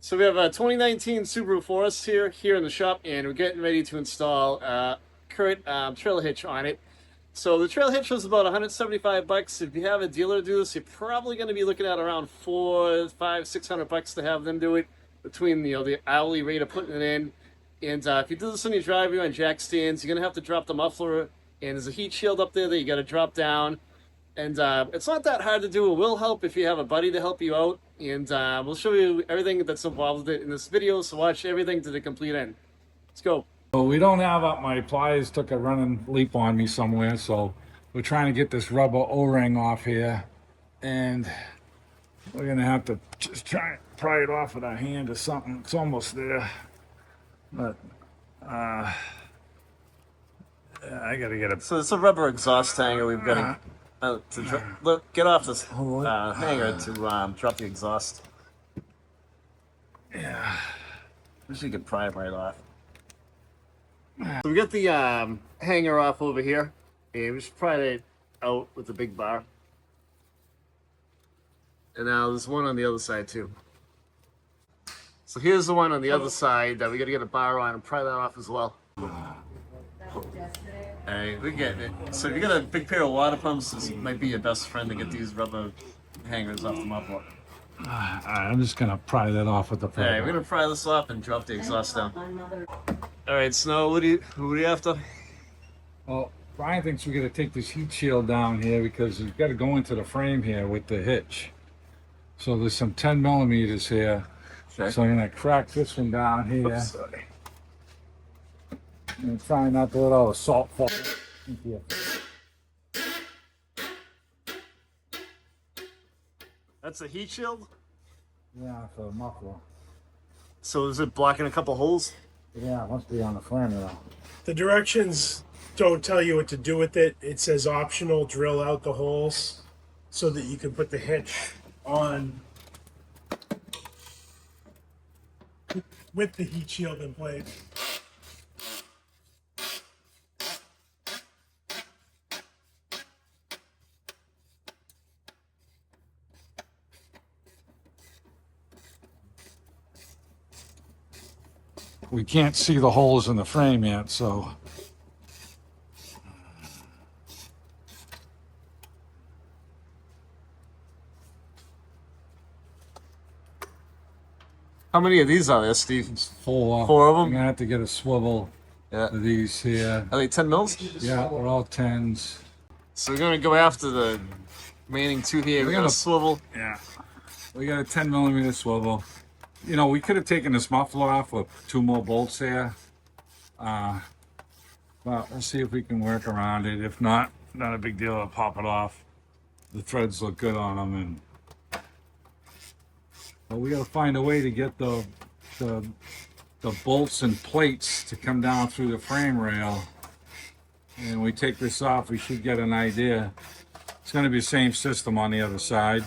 So we have a 2019 Subaru Forester here in the shop, and we're getting ready to install current trail hitch on it. So the trail hitch was about 175 bucks. If you have a dealer do this, you're probably going to be looking at around 400, 500, 600 bucks to have them do it between the hourly rate of putting it in. And if you do this in your driveway on jack stands, you're going to have to drop the muffler, and there's a heat shield up there that you got to drop down. And it's not that hard to do. It will help if you have a buddy to help you out. And we'll show you everything that's involved with it in this video. So watch everything to the complete end. Let's go. Well, we don't have up. My pliers took a running leap on me somewhere. So we're trying to get this rubber O-ring off here. And we're going to have to just try and pry it off with our hand or something. It's almost there. But I got to get it. So it's a rubber exhaust hanger we've got to get off this hanger to drop the exhaust. Yeah. Wish you could pry it right off. So we got the hanger off over here, and we just pried it out with the big bar. And now there's one on the other side too. So here's the one on the other side that we got to get a bar on and pry that off as well. Alright, we're getting it. So if you got a big pair of water pumps, this might be your best friend to get these rubber hangers off the muffler. I'm just going to pry that off with the pry. Alright, we're going to pry this off and drop the exhaust down. Alright, Snow, who do you after? Well, Brian thinks we're going to take this heat shield down here because we've got to go into the frame here with the hitch. So there's some 10 millimeters here. Okay. So I'm going to crack this one down here. Oops, sorry. And try not to let all the salt fall into here. That's a heat shield? Yeah, for the muffler. So is it blocking a couple holes? Yeah, it must be on the frame though. The directions don't tell you what to do with it. It says optional, drill out the holes so that you can put the hitch on with the heat shield in place. We can't see the holes in the frame yet, so. How many of these are there, Steve? It's four. Four of them? I'm gonna have to get a swivel of these here. Are they 10 mils? Yeah, they're all 10s. So we're going to go after the remaining two here. We're going to swivel. Yeah. We got a 10 millimeter swivel. You know, we could have taken this muffler off with 2 more bolts here. But we'll see if we can work around it. If not, not a big deal. I'll pop it off. The threads look good on them, but we got to find a way to get the bolts and plates to come down through the frame rail. And we take this off, we should get an idea. It's going to be the same system on the other side.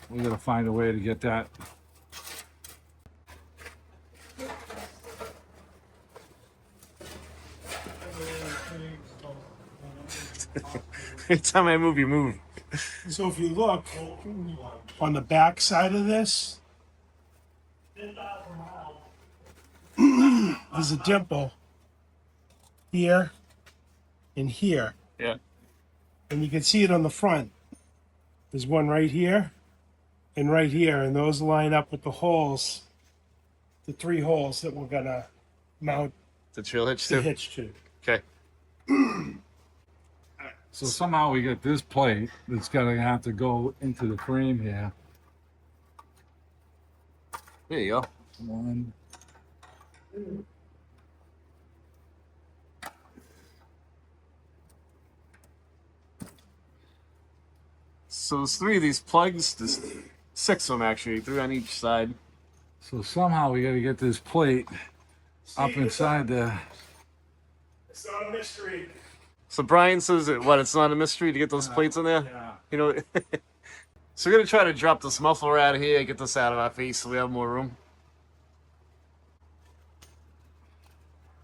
We got to find a way to get that. Every time I move, you move. So if you look on the back side of this, there's a dimple here and here. Yeah. And you can see it on the front. There's one right here and right here, and those line up with the holes, the 3 holes that we're gonna mount The trail hitch the too? hitch to. Okay. So somehow we get this plate that's going to have to go into the frame here. There you go. One. So there's 3 of these plugs. There's 6 of them actually, 3 on each side. So somehow we got to get this plate up inside there. It's not a mystery. So Brian says that it's not a mystery to get those plates in there? Yeah. You know, so we're going to try to drop this muffler out of here, get this out of our face so we have more room.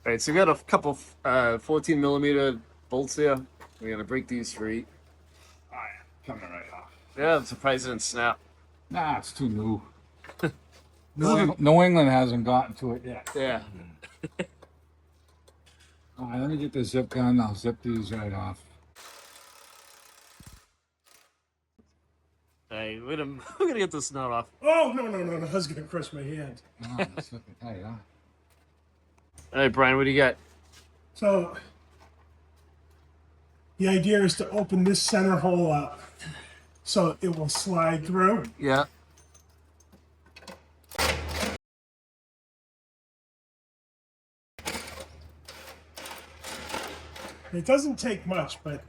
All right, so we got a couple 14 millimeter bolts here. We're going to break these free. Oh, yeah. Coming right off. Yeah, I'm surprised it didn't snap. Nah, it's too new. New England hasn't gotten to it yet. Yeah. All right, let me get the zip gun. I'll zip these right off. Hey, we're gonna get this knot off. Oh, no. I was going to crush my hand. Oh, that's looking tight, huh? All right, Brian, what do you got? So the idea is to open this center hole up so it will slide through. Yeah. It doesn't take much, but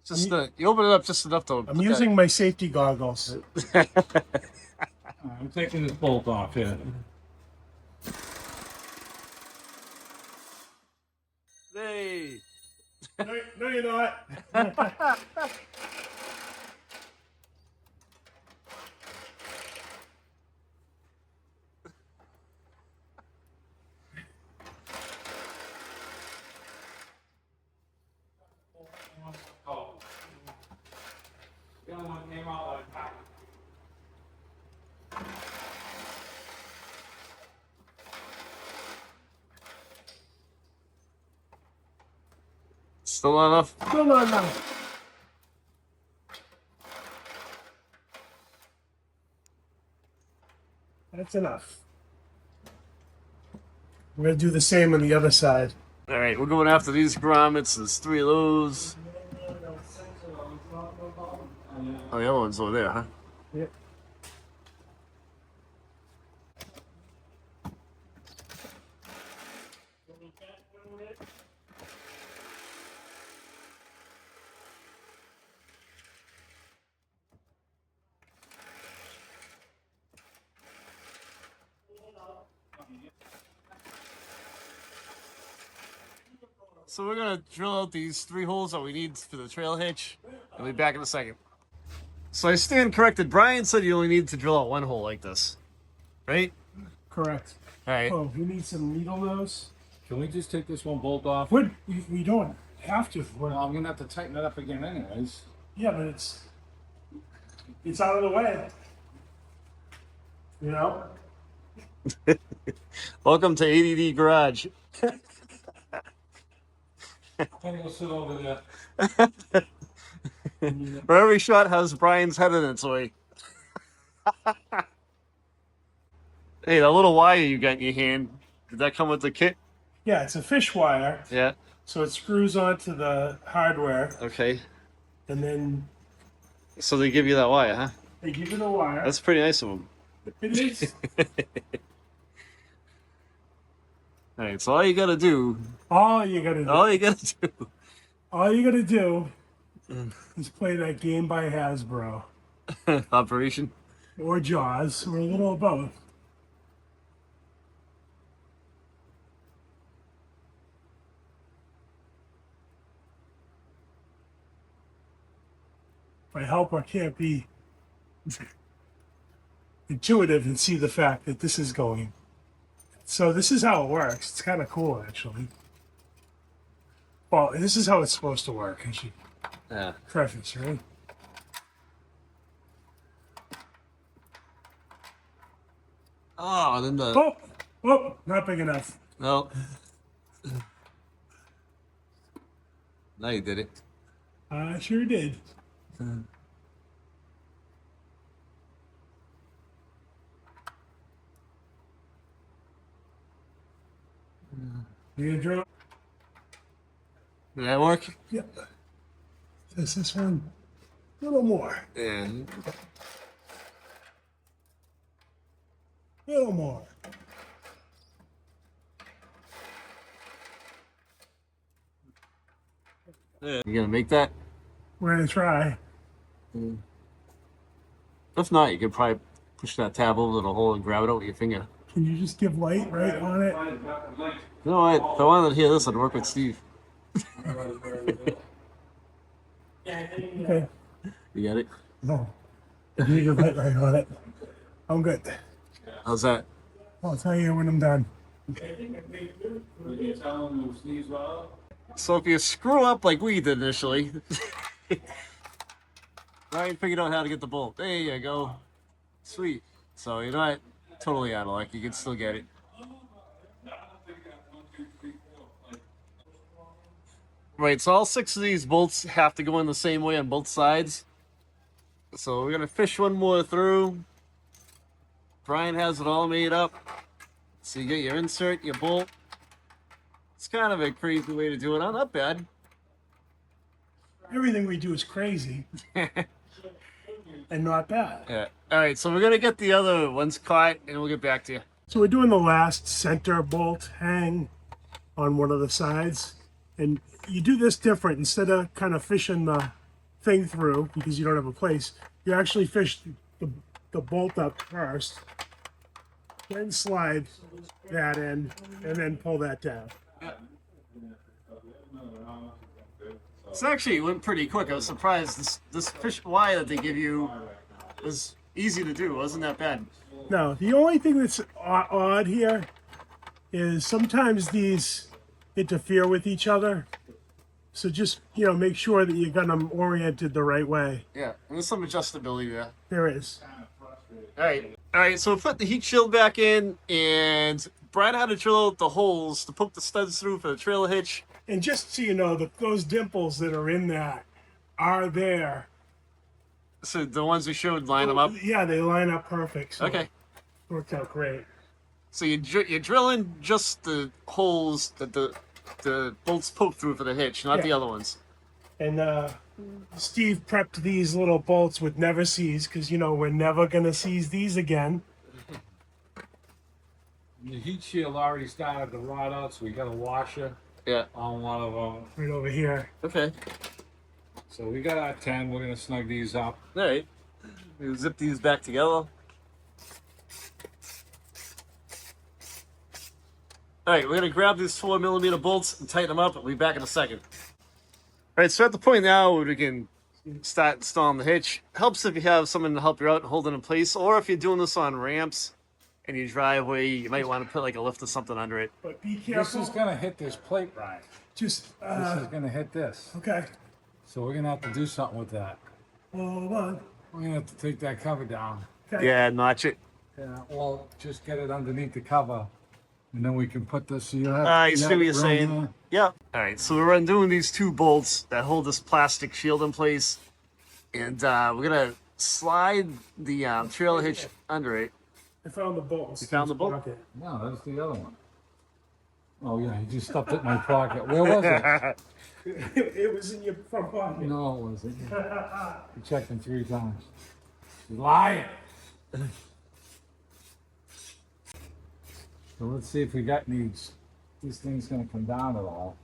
Just you open it up just enough to. I'm using my safety goggles. All right, I'm taking this bolt off here. Hey. No, you're not. Oh. The other one came out like that. Still not enough. No. That's enough. We're going to do the same on the other side. All right, we're going after these grommets. There's 3 of those. Oh, the other one's over there, huh? Yep. So we're gonna drill out these 3 holes that we need for the trail hitch. I'll be back in a second. So I stand corrected. Brian said you only need to drill out 1 hole like this, right? Correct. All right. Oh, we need some needle nose. Can we just take this one bolt off? We don't have to. Well, I'm gonna have to tighten it up again anyways. Yeah, but it's out of the way. You know? Welcome to ADD Garage. Then we'll sit over there. Where every shot has Brian's head in its way. Hey, that little wire you got in your hand, did that come with the kit? Yeah, it's a fish wire. Yeah. So it screws onto the hardware, Okay. and then So they give you that wire, huh? they give you the wire. That's pretty nice of them. It is. All right, so all you gotta do, All you gotta do is play that game by Hasbro Operation. or Jaws or a little of both. My helper can't be intuitive and see the fact that this is going. So this is how it works. It's kind of cool, actually. Well, this is how it's supposed to work. I should Yeah. preface, right? Oh, then the Not big enough. no. Now you did it. I sure did. You gonna drill? Did that work? Yep. This one a little more. Yeah. A little more. You gonna make that? We're gonna try. If not, you could probably push that tab over the hole and grab it out with your finger. Can you just give light right on it? You know what? If I wanted to hear this, I'd work with Steve. Okay. You got it? No. You give light right on it. I'm good. How's that? I'll tell you when I'm done. So if you screw up like we did initially, Ryan figured out how to get the bolt. There you go. Sweet. So you're not totally out of luck. You can still get it. Right, so all 6 of these bolts have to go in the same way on both sides. So we're going to fish one more through. Brian has it all made up. So you get your insert, your bolt. It's kind of a crazy way to do it. Not bad. Everything we do is crazy and not bad. Yeah. All right, so we're going to get the other ones caught, and we'll get back to you. So we're doing the last center bolt hang on one of the sides. And you do this different. Instead of kind of fishing the thing through because you don't have a place, you actually fish the bolt up first, then slide that in, and then pull that down. It's actually went pretty quick. I was surprised. This fish wire that they give you was easy to do. It wasn't that bad. Now, the only thing that's odd here is sometimes these interfere with each other. So just, make sure that you got them oriented the right way. Yeah, and there's some adjustability there. There is. All right, so we put the heat shield back in, and Brian had to drill out the holes to poke the studs through for the trailer hitch. And just so you know, those dimples that are in that are there. So the ones we showed, line them up? Yeah, they line up perfect. So Okay. Worked out great. So you're drilling just the holes that the bolts poke through for the hitch, not the other ones. And Steve prepped these little bolts with never seize because, we're never going to seize these again. The heat shield already started to rot out, so we got a washer Yeah. on one of them. Right over here. Okay. So we got our 10. We're gonna snug these up. All right. We'll zip these back together. All right, we're gonna grab these 4mm bolts and tighten them up. We'll be back in a second. All right, so at the point now where we can start installing the hitch. Helps if you have someone to help you out and hold it in place, or if you're doing this on ramps in your driveway, you might want to put like a lift or something under it. But be This careful. is gonna hit this plate, Ryan. Just, This is gonna hit this. okay. So we're gonna have to do something with that. Hold on. We're gonna have to take that cover down. Okay. Yeah, notch it. Yeah, well, just get it underneath the cover, and then we can put this. So you have. You see what you're saying? Yeah. All right, so we're undoing these 2 bolts that hold this plastic shield in place, and we're gonna slide the trailer hitch under it. I found the bolt. You found the bolt? Pocket. No, that's the other one. Oh yeah, you just stuffed it in my pocket. Where was it? It was in your front pocket. No, it wasn't. You checked him 3 times. He's lying. So let's see if we got any. This thing's gonna come down at all.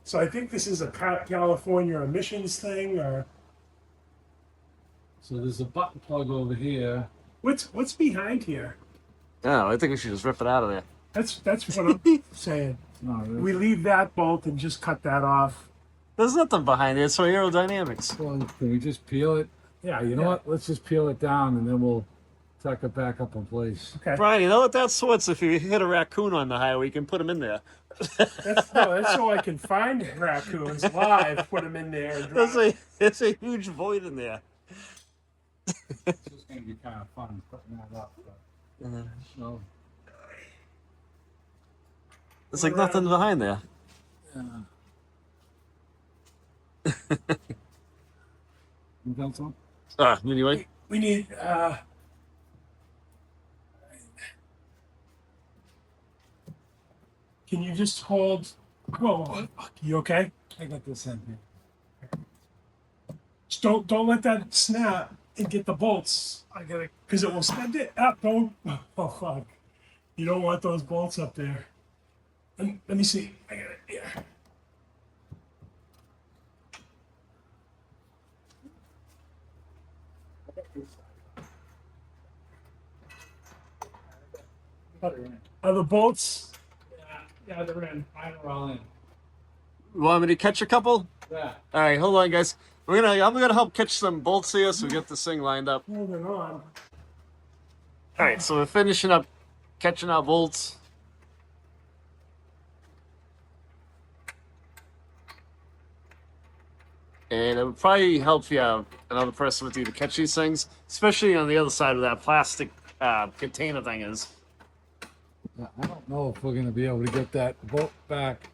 So I think this is a California emissions thing, or So there's a button plug over here. what's behind here? No, I think we should just rip it out of there. That's what I'm saying. No, We leave that bolt and just cut that off. There's nothing behind it. It's for aerodynamics. well, can we just peel it? Yeah, you know what? Let's just peel it down and then we'll tuck it back up in place. Okay. Brian, you know what that's what's if you hit a raccoon on the highway, you can put him in there. That's so I can find raccoons live, put them in there, and drive. It's a huge void in there. It's just gonna be kind of fun putting that up. But, so, It's like nothing behind there. you got some? Anyway. We need. Can you just hold? Oh, you okay? I got this in here. Just don't let that snap and get the bolts. I gotta, because it will send it up. Don't. Oh fuck! You don't want those bolts up there. Let me see. I got it here. Are the bolts? Yeah, they're in. Mine are all in. You want me to catch a couple? Yeah. All right, hold on, guys. I'm gonna help catch some bolts here so we get this thing lined up. Holding on. All right, so we're finishing up catching our bolts. And it would probably help you have another person with you to catch these things, especially on the other side of that plastic container thing is. I don't know if we're going to be able to get that boat back.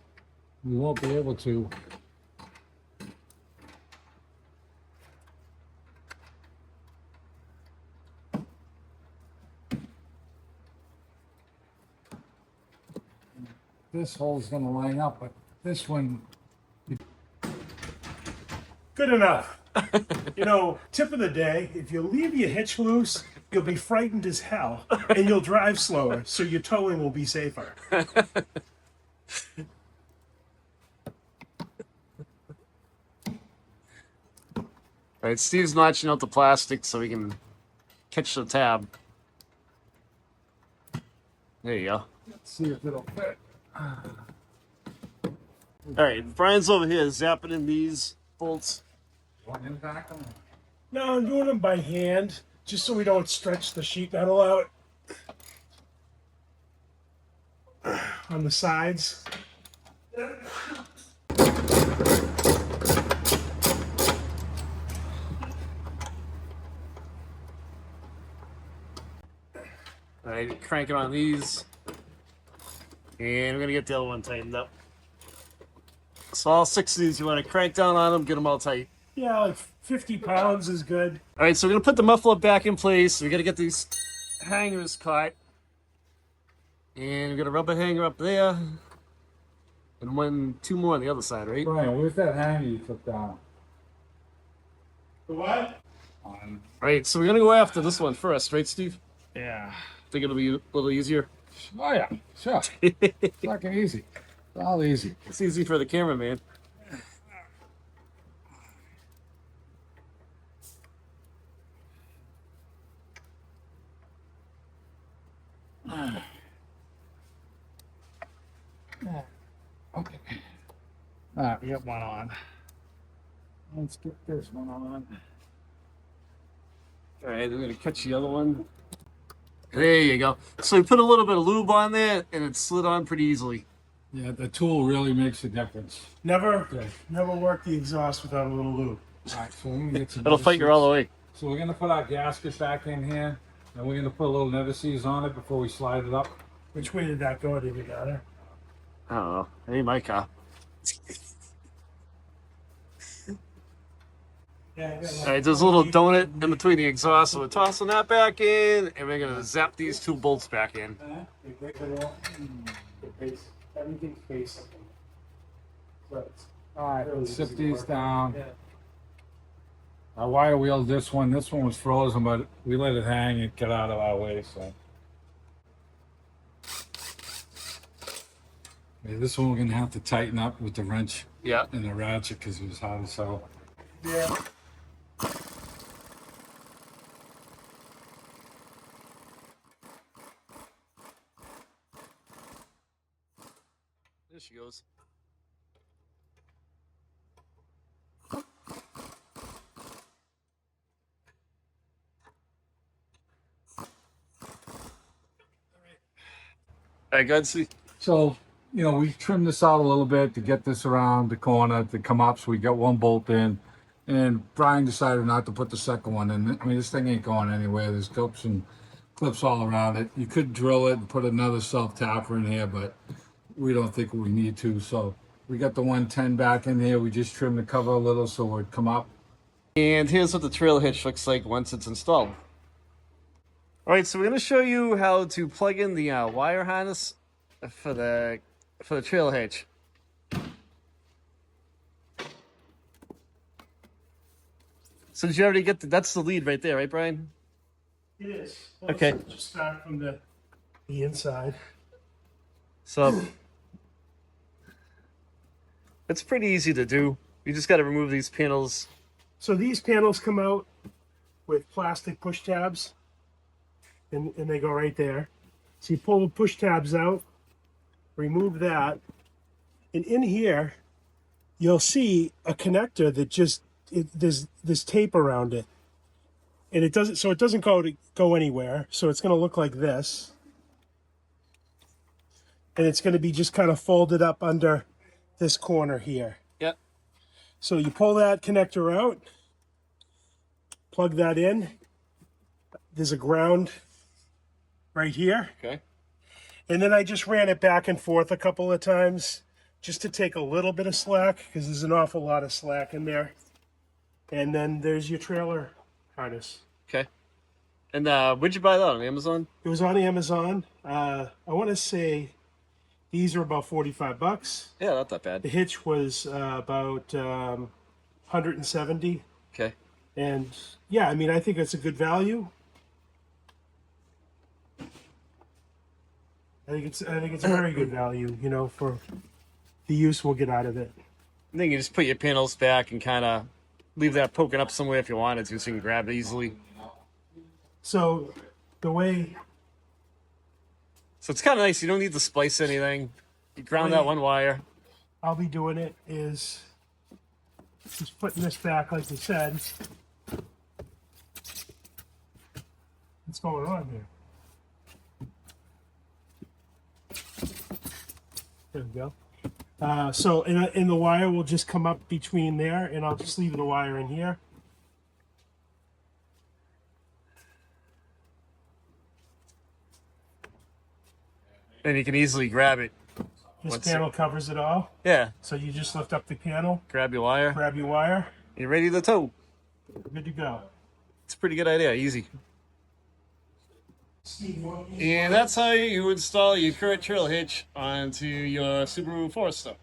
We won't be able to. This hole's going to line up, but this one. Good enough. You know, tip of the day, if you leave your hitch loose, you'll be frightened as hell and you'll drive slower, so your towing will be safer. All right, Steve's notching out the plastic so we can catch the tab. There you go. Let's see if it'll fit. All right, Brian's over here zapping in these bolts. Want him back on? No, I'm doing them by hand, just so we don't stretch the sheet metal out on the sides. All right, cranking on these. And we're going to get the other one tightened up. So all 6 of these, you want to crank down on them, get them all tight. Yeah, like 50 pounds is good. All right, so we're going to put the muffler back in place. We got to get these hangers caught. And we've got a rubber hanger up there. And 2 more on the other side, right? Brian, where's that hanger you took down? The what? On. All right, so we're going to go after this one first, right, Steve? Yeah. Think it'll be a little easier? Oh, yeah. Sure. It's fucking easy. It's all easy. It's easy for the cameraman. Okay. All right, we got one on. Let's get this one on. All right, we're going to catch the other one. There you go. So we put a little bit of lube on there, and it slid on pretty easily. Yeah, the tool really makes a difference. Never Okay. work the exhaust without a little lube. All right, so we're gonna get some. It'll fight you all the way. So we're gonna put our gasket back in here, and we're gonna put a little never-sees on it before we slide it up. Which way did that go? Did it matter? I don't know. It ain't my car. Yeah. All right, there's a little donut in between the exhaust, so we're tossing that back in, and we're going to zap these 2 bolts back in. Everything's facing. All right, let's sit these down. I wire wheeled this one. This one was frozen, but we let it hang and get out of our way. So yeah, this one we're gonna have to tighten up with the wrench Yeah. and the ratchet because it was hard as hell. Yeah. There she goes. All right, good. See. So, you know, we trimmed this out a little bit to get this around the corner to come up. So we got one bolt in, and Brian decided not to put the second one in. I mean, this thing ain't going anywhere. There's clips all around it. You could drill it and put another self tapper in here, but we don't think we need to. So we got the 110 back in here. We just trimmed the cover a little so it would come up. And here's what the trail hitch looks like once it's installed. All right, so we're going to show you how to plug in the wire harness for the trail hitch. So did you already get that's the lead right there, right, Brian? It is. Okay. Let's just start from the inside. So it's pretty easy to do. You just got to remove these panels. So these panels come out with plastic push tabs, and they go right there. So you pull the push tabs out, remove that, and in here, you'll see a connector that there's this tape around it, and it doesn't go anywhere. So it's going to look like this, and it's going to be just kind of folded up under this corner here. Yep. So you pull that connector out, plug that in. There's a ground right here. Okay. And then I just ran it back and forth a couple of times just to take a little bit of slack, because there's an awful lot of slack in there. And then there's your trailer harness. Okay. And where'd you buy that, on Amazon? It was on Amazon. I want to say these are about 45 bucks. Yeah, not that bad. The hitch was about 170. Okay. And yeah, I mean, I think that's a good value. I think it's a very good value, you know, for the use we'll get out of it. And then you just put your panels back and kind of leave that poking up somewhere if you wanted to, so you can grab it easily. So the way So it's kind of nice. You don't need to splice anything. You ground that one wire. I'll be doing it is just putting this back, like you said. What's going on here? There we go. So in the wire will just come up between there, and I'll just leave the wire in here. And you can easily grab it. This Once panel covers it all. Yeah. So you just lift up the panel, Grab your wire. grab your wire, You're ready to tow. good to go. It's a pretty good idea. Easy. And that's how you install your current trail hitch onto your Subaru Forester.